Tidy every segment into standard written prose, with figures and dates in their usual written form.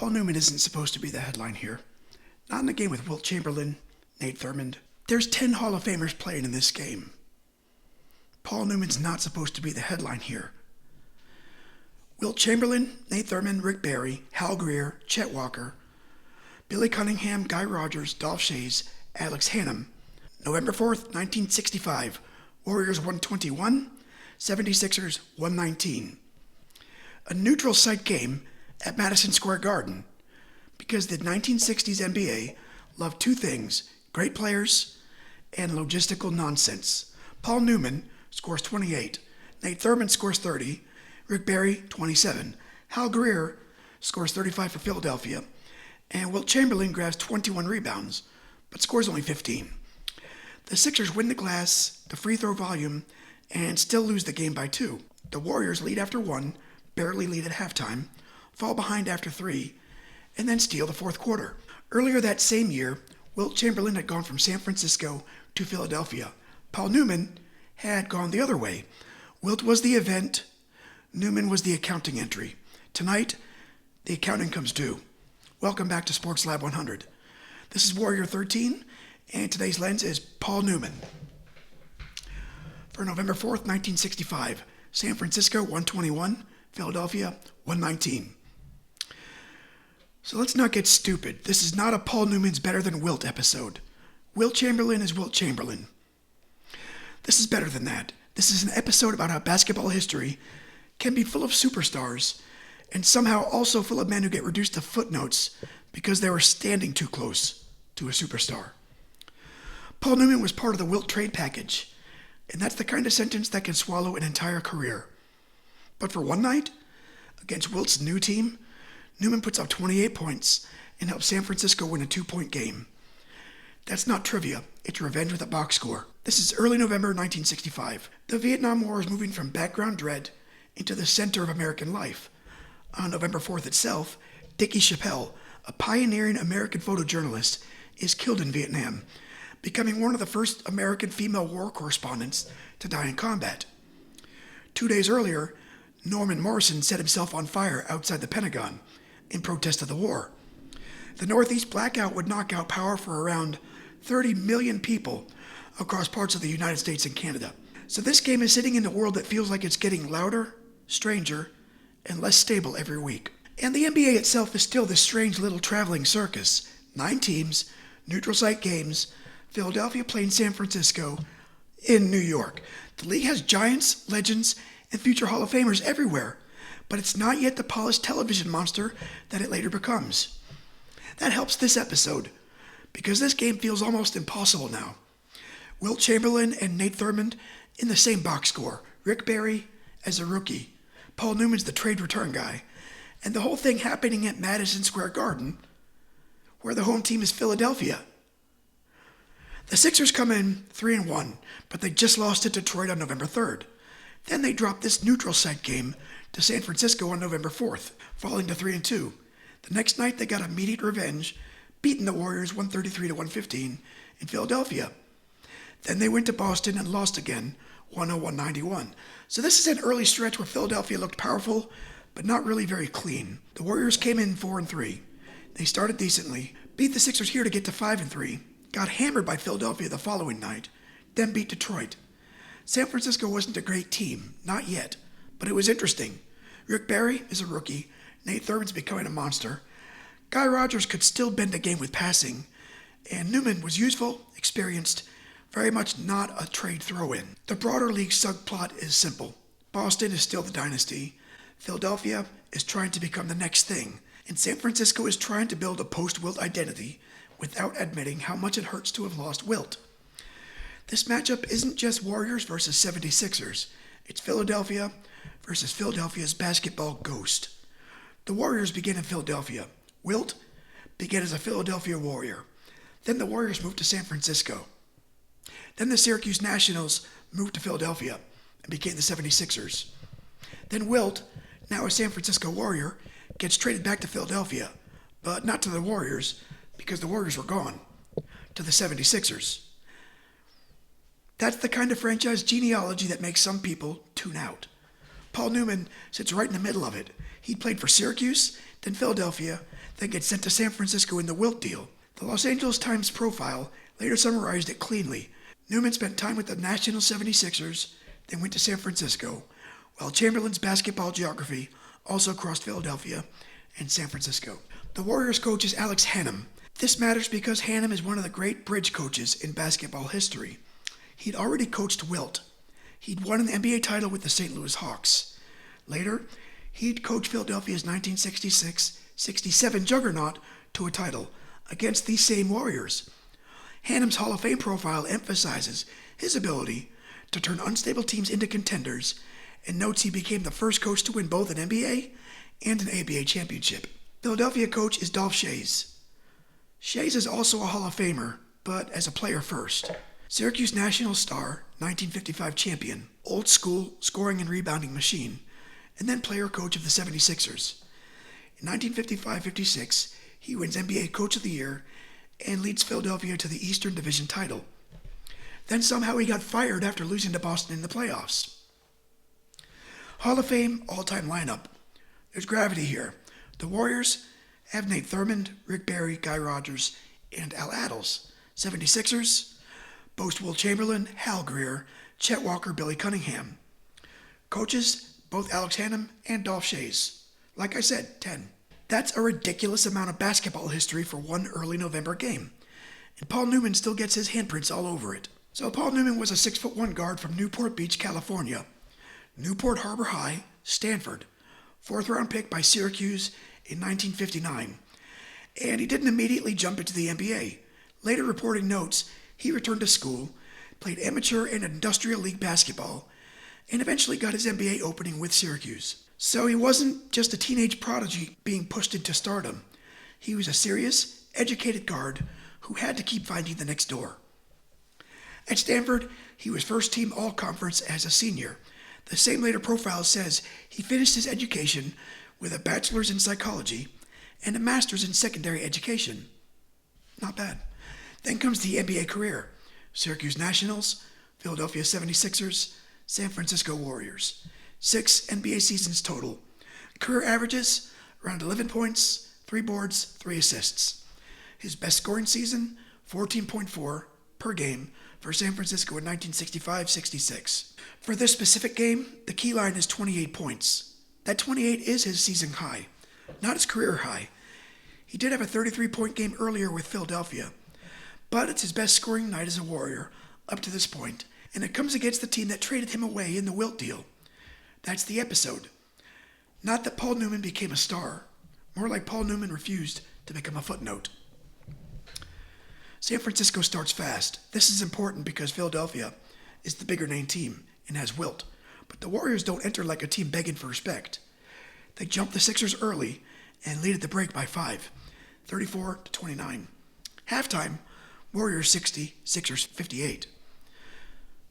Paul Neumann isn't supposed to be the headline here. Not in a game with Wilt Chamberlain, Nate Thurmond. There's 10 Hall of Famers playing in this game. Paul Neumann's not supposed to be the headline here. Wilt Chamberlain, Nate Thurmond, Rick Barry, Hal Greer, Chet Walker, Billy Cunningham, Guy Rogers, Dolph Schayes, Alex Hannum. November 4th, 1965. Warriors 121, 76ers 119. A neutral site game at Madison Square Garden because the 1960s NBA loved two things: great players and logistical nonsense. Paul Neumann scores 28, Nate Thurmond scores 30, Rick Barry 27, Hal Greer scores 35 for Philadelphia, and Wilt Chamberlain grabs 21 rebounds but scores only 15. The Sixers win the glass, the free throw volume, and still lose the game by 2. The Warriors lead after 1, barely lead at halftime, fall behind after 3, and then steal the fourth quarter. Earlier that same year, Wilt Chamberlain had gone from San Francisco to Philadelphia. Paul Neumann had gone the other way. Wilt was the event, Neumann was the accounting entry. Tonight, the accounting comes due. Welcome back to Sports Lab 100. This is Warrior 13, and today's lens is Paul Neumann. For November 4th, 1965, San Francisco 121, Philadelphia 119. So let's not get stupid. This is not a Paul Neumann's better than Wilt episode. Wilt Chamberlain is Wilt Chamberlain. This is better than that. This is an episode about how basketball history can be full of superstars and somehow also full of men who get reduced to footnotes because they were standing too close to a superstar. Paul Neumann was part of the Wilt trade package, and that's the kind of sentence that can swallow an entire career. But for one night, against Wilt's new team, Neumann puts up 28 points and helps San Francisco win a 2-point game. That's not trivia, it's revenge with a box score. This is early November 1965. The Vietnam War is moving from background dread into the center of American life. On November 4th itself, Dickie Chappelle, a pioneering American photojournalist, is killed in Vietnam, becoming one of the first American female war correspondents to die in combat. 2 days earlier, Norman Morrison set himself on fire outside the Pentagon in protest of the war. The Northeast blackout would knock out power for around 30 million people across parts of the United States and Canada. So this game is sitting in a world that feels like it's getting louder, stranger, and less stable every week. And the NBA itself is still this strange little traveling circus. 9 teams, neutral site games, Philadelphia playing San Francisco in New York. The league has giants, legends, and future Hall of Famers everywhere, but it's not yet the polished television monster that it later becomes. That helps this episode, because this game feels almost impossible now. Wilt Chamberlain and Nate Thurmond in the same box score, Rick Barry as a rookie, Paul Neumann's the trade return guy, and the whole thing happening at Madison Square Garden, where the home team is Philadelphia. The Sixers come in 3-1, but they just lost to Detroit on November 3rd. Then they drop this neutral site game to San Francisco on November 4th, falling to 3-2. The next night they got immediate revenge, beating the Warriors 133-115 in Philadelphia. Then they went to Boston and lost again, 101-91. So this is an early stretch where Philadelphia looked powerful, but not really very clean. The Warriors came in 4-3. They started decently, beat the Sixers here to get to 5-3, got hammered by Philadelphia the following night, then beat Detroit. San Francisco wasn't a great team, not yet, but it was interesting. Rick Barry is a rookie, Nate Thurmond's becoming a monster, Guy Rogers could still bend a game with passing, and Neumann was useful, experienced, very much not a trade throw-in. The broader league subplot is simple. Boston is still the dynasty, Philadelphia is trying to become the next thing, and San Francisco is trying to build a post-Wilt identity without admitting how much it hurts to have lost Wilt. This matchup isn't just Warriors versus 76ers. It's Philadelphia versus Philadelphia's basketball ghost. The Warriors begin in Philadelphia. Wilt began as a Philadelphia Warrior. Then the Warriors moved to San Francisco. Then the Syracuse Nationals moved to Philadelphia and became the 76ers. Then Wilt, now a San Francisco Warrior, gets traded back to Philadelphia, but not to the Warriors because the Warriors were gone, to the 76ers. That's the kind of franchise genealogy that makes some people tune out. Paul Neumann sits right in the middle of it. He'd played for Syracuse, then Philadelphia, then gets sent to San Francisco in the Wilt deal. The Los Angeles Times profile later summarized it cleanly. Neumann spent time with the National 76ers, then went to San Francisco, while Chamberlain's basketball geography also crossed Philadelphia and San Francisco. The Warriors coach is Alex Hannum. This matters because Hannum is one of the great bridge coaches in basketball history. He'd already coached Wilt. He'd won an NBA title with the St. Louis Hawks. Later, he'd coached Philadelphia's 1966-67 juggernaut to a title against these same Warriors. Hannum's Hall of Fame profile emphasizes his ability to turn unstable teams into contenders and notes he became the first coach to win both an NBA and an ABA championship. Philadelphia coach is Dolph Schayes. Schayes is also a Hall of Famer, but as a player first. Syracuse national star, 1955 champion, old school scoring and rebounding machine, and then player coach of the 76ers. In 1955-56, he wins NBA Coach of the Year and leads Philadelphia to the Eastern Division title. Then somehow he got fired after losing to Boston in the playoffs. Hall of Fame all-time lineup. There's gravity here. The Warriors have Nate Thurmond, Rick Barry, Guy Rogers, and Al Attles. 76ers boast Will Chamberlain, Hal Greer, Chet Walker, Billy Cunningham. Coaches, both Alex Hannum and Dolph Schayes. Like I said, 10. That's a ridiculous amount of basketball history for one early November game. And Paul Neumann still gets his handprints all over it. So Paul Neumann was a 6'1" guard from Newport Beach, California. Newport Harbor High, Stanford. 4th round pick by Syracuse in 1959. And he didn't immediately jump into the NBA. Later reporting notes, he returned to school, played amateur and industrial league basketball, and eventually got his NBA opening with Syracuse. So he wasn't just a teenage prodigy being pushed into stardom. He was a serious, educated guard who had to keep finding the next door. At Stanford, he was first team all-conference as a senior. The same later profile says he finished his education with a bachelor's in psychology and a master's in secondary education. Not bad. Then comes the NBA career. Syracuse Nationals, Philadelphia 76ers, San Francisco Warriors. 6 NBA seasons total. Career averages, around 11 points, 3 boards, 3 assists. His best scoring season, 14.4 per game for San Francisco in 1965-66. For this specific game, the key line is 28 points. That 28 is his season high, not his career high. He did have a 33-point game earlier with Philadelphia, but it's his best scoring night as a Warrior up to this point, and it comes against the team that traded him away in the Wilt deal. That's the episode. Not that Paul Neumann became a star, more like Paul Neumann refused to become a footnote. San Francisco starts fast. This is important because Philadelphia is the bigger name team and has Wilt, but the Warriors don't enter like a team begging for respect. They jump the Sixers early and lead at the break by 5, 34-29. Halftime, Warriors 60, Sixers 58.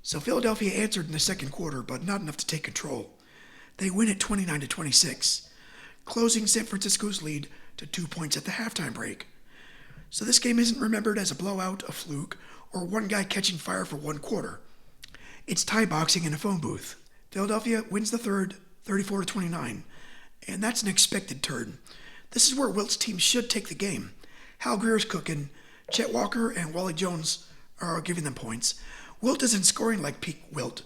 So Philadelphia answered in the second quarter, but not enough to take control. They win at 29-26, closing San Francisco's lead to 2 points at the halftime break. So this game isn't remembered as a blowout, a fluke, or one guy catching fire for one quarter. It's tie boxing in a phone booth. Philadelphia wins the third, 34-29, and that's an expected turn. This is where Wilt's team should take the game. Hal Greer's cooking, Chet Walker and Wally Jones are giving them points. Wilt isn't scoring like peak Wilt,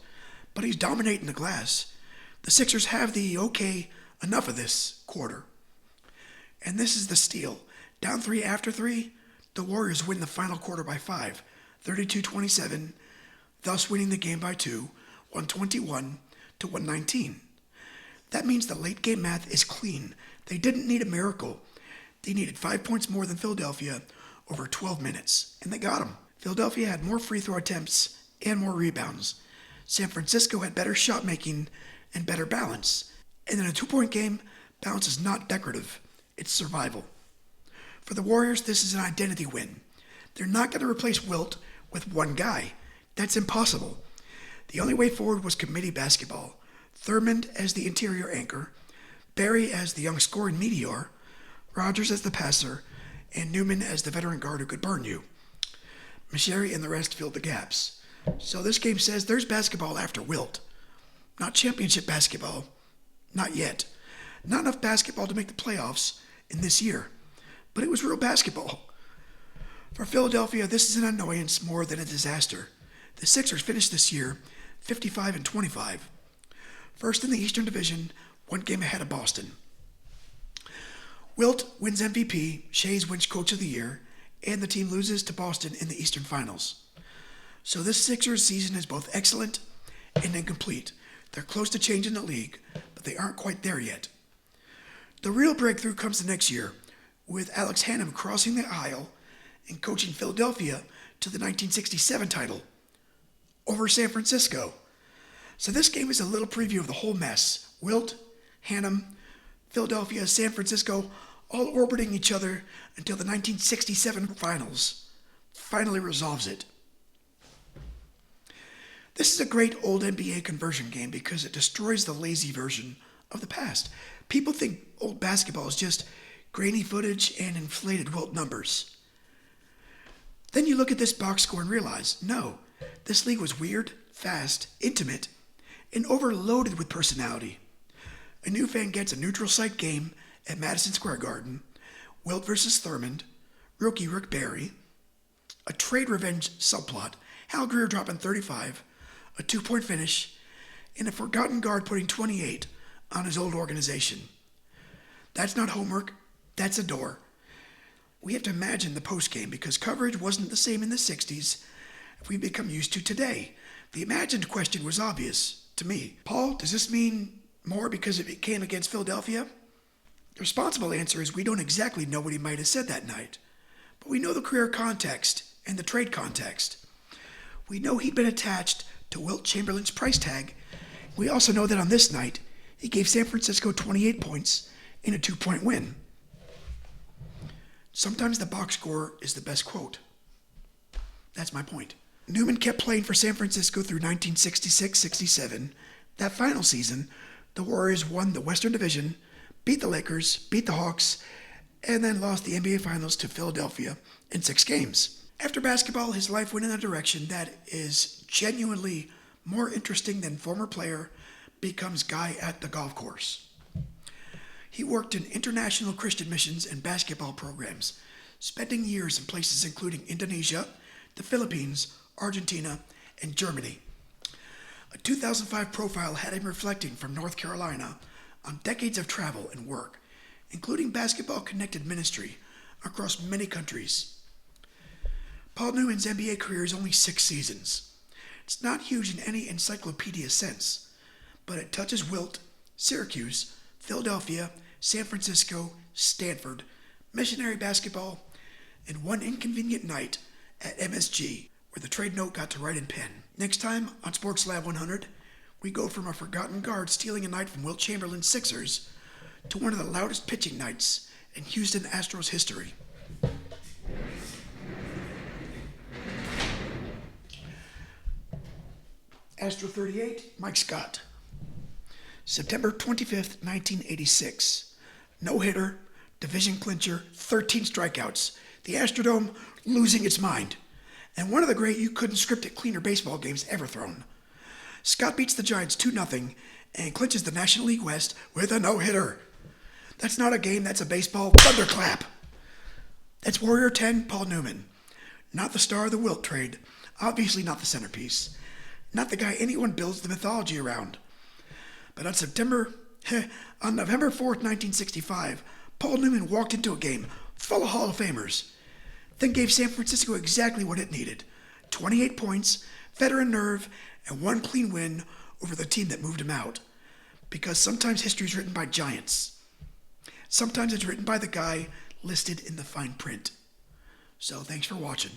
but he's dominating the glass. The Sixers have the okay, enough of this quarter. And this is the steal. Down 3 after 3, the Warriors win the final quarter by 5, 32-27, thus winning the game by 2, 121-119. That means the late game math is clean. They didn't need a miracle. They needed 5 points more than Philadelphia over 12 minutes, and they got them. Philadelphia had more free throw attempts and more rebounds. San Francisco had better shot making and better balance. And in a 2-point game, balance is not decorative, it's survival. For the Warriors, this is an identity win. They're not going to replace Wilt with one guy. That's impossible. The only way forward was committee basketball. Thurmond as the interior anchor, Barry as the young scoring meteor, Rogers as the passer, and Neumann as the veteran guard who could burn you. Masheri and the rest filled the gaps. So this game says there's basketball after Wilt. Not championship basketball. Not yet. Not enough basketball to make the playoffs in this year, but it was real basketball. For Philadelphia, this is an annoyance more than a disaster. The Sixers finished this year 55-25. First in the Eastern Division, one game ahead of Boston. Wilt wins MVP, Shays wins Coach of the Year, and the team loses to Boston in the Eastern Finals. So this Sixers season is both excellent and incomplete. They're close to changing the league, but they aren't quite there yet. The real breakthrough comes the next year, with Alex Hannum crossing the aisle and coaching Philadelphia to the 1967 title over San Francisco. So this game is a little preview of the whole mess. Wilt, Hannum, Philadelphia, San Francisco, all orbiting each other until the 1967 finals finally resolves it. This is a great old NBA conversion game because it destroys the lazy version of the past. People think old basketball is just grainy footage and inflated Wilt numbers. Then you look at this box score and realize, no, this league was weird, fast, intimate, and overloaded with personality. A new fan gets a neutral site game at Madison Square Garden, Wilt versus Thurmond, rookie Rick Barry, a trade revenge subplot, Hal Greer dropping 35, a 2-point finish, and a forgotten guard putting 28 on his old organization. That's not homework, that's a door. We have to imagine the postgame because coverage wasn't the same in the 60s as we've become used to today. The imagined question was obvious to me. Paul, does this mean more because it came against Philadelphia? The responsible answer is we don't exactly know what he might have said that night, but we know the career context and the trade context. We know he'd been attached to Wilt Chamberlain's price tag. We also know that on this night, he gave San Francisco 28 points in a 2-point win. Sometimes the box score is the best quote. That's my point. Neumann kept playing for San Francisco through 1966-67. That final season, the Warriors won the Western Division, beat the Lakers, beat the Hawks, and then lost the NBA Finals to Philadelphia in 6 games. After basketball, his life went in a direction that is genuinely more interesting than former player becomes guy at the golf course. He worked in international Christian missions and basketball programs, spending years in places including Indonesia, the Philippines, Argentina, and Germany. A 2005 profile had him reflecting from North Carolina on decades of travel and work, including basketball-connected ministry across many countries. Paul Newman's NBA career is only 6 seasons. It's not huge in any encyclopedia sense, but it touches Wilt, Syracuse, Philadelphia, San Francisco, Stanford, missionary basketball, and one inconvenient night at MSG, where the trade note got to write in pen. Next time on Sports Lab 100, we go from a forgotten guard stealing a night from Wilt Chamberlain's Sixers to one of the loudest pitching nights in Houston Astros history. Astro 38, Mike Scott. September 25th, 1986. No-hitter, division clincher, 13 strikeouts. The Astrodome losing its mind. And one of the great you-couldn't-script-it cleaner baseball games ever thrown. Scott beats the Giants 2-0 and clinches the National League West with a no-hitter. That's not a game, that's a baseball thunderclap. That's Warrior 10, Paul Newman. Not the star of the Wilt trade. Obviously not the centerpiece. Not the guy anyone builds the mythology around. But on November 4th, 1965, Paul Newman walked into a game full of Hall of Famers, then gave San Francisco exactly what it needed. 28 points, veteran nerve, and one clean win over the team that moved him out. Because sometimes history is written by giants. Sometimes it's written by the guy listed in the fine print. So thanks for watching.